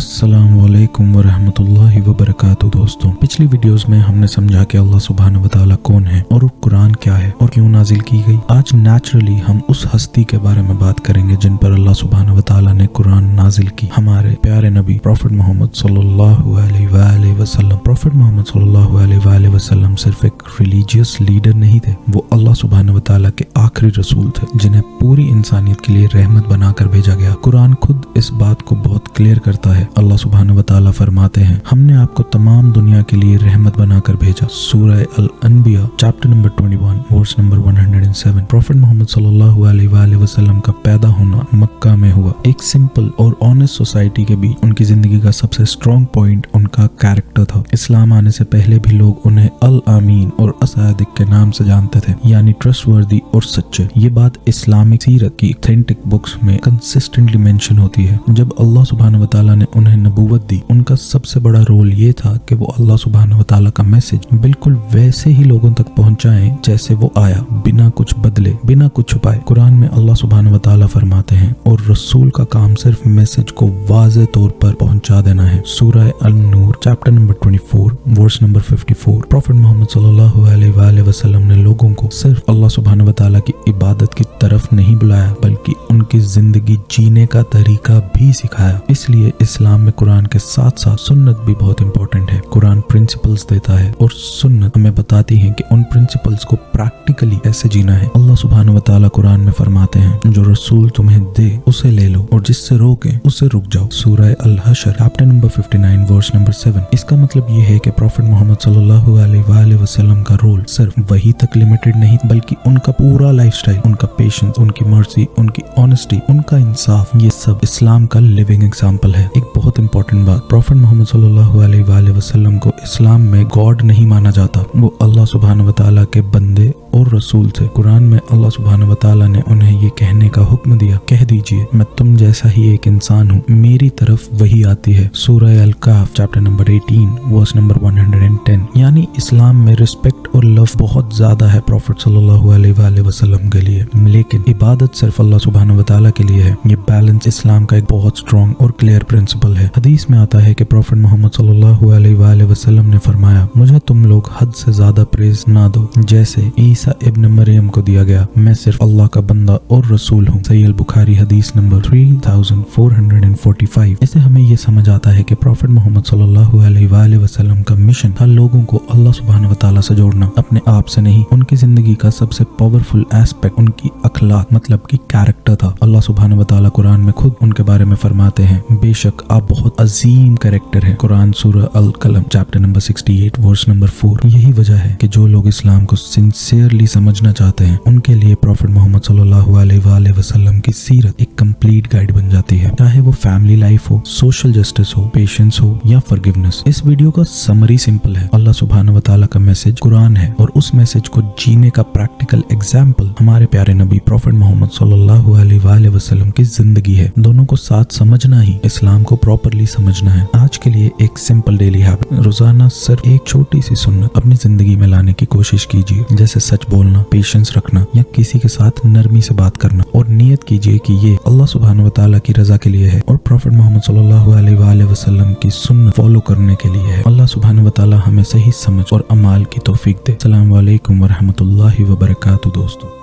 अस्सलाम वालेकुम वरहमतुल्लाहि वबरकातुहू। दोस्तों, पिछली वीडियोस में हमने समझा कि अल्लाह सुब्हानहू व तआला कौन है और कुरान क्या है और क्यों नाजिल की गई। आज नेचुरली हम उस हस्ती के बारे में बात करेंगे जिन पर अल्लाह सुब्हानहू व तआला ने कुरान नाजिल की। हमारे प्यारे नबी प्रॉफिट मोहम्मद सल्लल्लाहु अलैहि वसल्लम। प्रॉफिट मोहम्मद सल्लल्लाहु अलैहि वसल्लम सिर्फ एक रिलीजियस लीडर नहीं थे, वो अल्लाह सुब्हानहू व तआला के आखिरी रसूल थे जिन्हें पूरी इंसानियत के लिए रहमत बनाकर भेजा गया। कुरान खुद इस बात को बहुत क्लियर करता है। अल्लाह सुब्हानहू व तआला फरमाते हैं, हमने आपको तमाम दुनिया के लिए रहमत बनाकर भेजा। सूरह अल-अनबिया chapter number 21 verse number 107। Prophet Mohammad सल्लल्लाहु अलैहि वसल्लम का पैदा होना मक्का में हुआ। एक सिंपल और ऑनेस्ट सोसाइटी के बीच उनकी जिंदगी का सबसे स्ट्रॉन्ग पॉइंट उनका कैरेक्टर था। इस्लाम आने से पहले भी लोग उन्हें अल आमीन और असादिक के नाम से जानते थे, यानी ट्रस्टवर्दी और सच्चे। ये बात इस्लामिक सीरत की ऑथेंटिक बुक्स में कंसिस्टेंटली मेंशन होती है। जब अल्लाह सुब्हानहू व तआला ने उन्हें नबूवत दी, उनका सबसे बड़ा रोल ये था कि वो अल्लाह सुब्हानहू व तआला का मैसेज बिल्कुल वैसे ही लोगों तक पहुंचाएं जैसे वो आया, बिना कुछ बदले, बिना कुछ छुपाए। कुरान में अल्लाह सुब्हानहू व तआला फरमाते हैं, और रसूल का काम सिर्फ मैसेज को वाज़ेह तौर पर पहुंचा देना है। सूरह अन-नूर chapter number 24 verse number 54। Prophet Mohammad सल्लल्लाहु अलैहि वसल्लम ने लोगों को सिर्फ अल्लाह सुब्हानहू व तआला की इबादत की तरफ नहीं बुलाया, बल्कि उनकी जिंदगी जीने का तरीका भी सिखाया। इसलिए इस्लाम में कुरान के साथ साथ सुन्नत भी बहुत इंपॉर्टेंट है। कुरान प्रिंसिपल्स देता है और सुन्नत हमें बताती है कि उन प्रिंसिपल्स को प्रैक्टिकली कैसे जीना है। अल्लाह सुब्हानहू व तआला कुरान में फरमाते हैं, जो रसूल तुम्हें दे उसे ले लो और जिससे रोके उसे रुक जाओ। सूरह अल-हशर चैप्टर नंबर 59 वर्स नंबर 7। इसका मतलब ये है कि प्रॉफिट मोहम्मद सल्लल्लाहु अलैहि वसल्लम का रोल सिर्फ वही तक लिमिटेड नहीं, बल्कि उनका पूरा लाइफस्टाइल, उनका पेशेंस, उनकी मर्जी, उनकी ऑनेस्टी, उनका इंसाफ, ये सब इस्लाम का लिविंग एग्जाम्पल है। एक बहुत इंपॉर्टेंट बात, प्रॉफिट मोहम्मद सल्लल्लाहु अलैहि वसल्लम को इस्लाम में गॉड नहीं माना जाता, वो अल्लाह सुब्हानहू व तआला के बंदे और रसूल थे। कुरान में अल्लाह सुब्हानहू व तआला ने उन्हें ये कहने का हुक्म दिया, कह दीजिए मैं तुम जैसा ही एक इंसान हूँ, मेरी तरफ वही आती है। सूरह अल-कहफ चैप्टर नंबर 18 वर्स नंबर 110। यानी इस्लाम में रिस्पेक्ट और लव बहुत ज्यादा है प्रॉफिट सल्लल्लाहु अलैहि वसल्लम के लिए, लेकिन इबादत सिर्फ अल्लाह सुब्हानहू व तआला के लिए है। ये बैलेंस इस्लाम का एक बहुत स्ट्रॉन्ग और क्लियर प्रिंसिपल है। हदीस में आता है कि प्रॉफिट मोहम्मद सल्लल्लाहु अलैहि वसल्लम ने फरमाया, मुझे तुम लोग हद से ज्यादा प्रेज ना दो जैसे ईसा इब्न मरियम को दिया गया। मैं सिर्फ अल्लाह का बंदा और रसूल हूँ। सहीह अल बुखारी हदीस नंबर 3445। इससे हमें ये समझ आता है कि प्रॉफिट मोहम्मद सल्लल्लाहु अलैहि वसल्लम का मिशन था लोगों को अल्लाह सुब्हानहू व तआला से जोड़ना, अपने आप से नहीं। उनकी जिंदगी का सबसे पावरफुल एस्पेक्ट उनकी अखलाक मतलब की कैरेक्टर था। अल्लाह सुब्हानहू व तआला कुरान में खुद उनके बारे में फरमाते हैं, बेशक आप बहुत अजीम कैरेक्टर है। कुरान सूरह अल-कलम चैप्टर नंबर 68 वर्स नंबर 4। यही वजह है कि जो लोग इस्लाम को सिंसियरली समझना चाहते हैं, उनके लिए प्रॉफिट मोहम्मद सल्लल्लाहु अलैहि वसल्लम की सीरत एक कंप्लीट गाइड बन जाती है, चाहे वो फैमिली लाइफ हो, सोशल जस्टिस हो, पेशेंस हो या फॉरगिवनेस। इस वीडियो का समरी सिंपल है, अल्लाह सुब्हानहू व तआला का मैसेज कुरान है और उस मैसेज को जीने का प्रैक्टिकल एग्जाम्पल हमारे प्यारे नबी प्रॉफिट मोहम्मद सल्लल्लाहु अलैहि वसल्लम की जिंदगी है। दोनों को साथ समझना ही इस्लाम को प्रॉपरली समझना है। आज के लिए एक सिंपल डेली हैबिट, रोजाना सिर्फ एक छोटी सी सुन्नत अपनी जिंदगी में लाने की कोशिश कीजिए, जैसे सच बोलना, पेशेंस रखना या किसी के साथ नरमी से बात करना, और नियत कीजिए कि ये अल्लाह सुब्हानहू व तआला की रजा के लिए है और प्रॉफिट मोहम्मद सल्लल्लाहु अलैहि वसल्लम की सुन्नत फॉलो करने के लिए है। अल्लाह सुब्हानहू व तआला हमें सही समझ और अमाल की तौफीक दे। अस्सलाम वालेकुम व रहमतुल्लाहि व बरकातुहू। दोस्तों।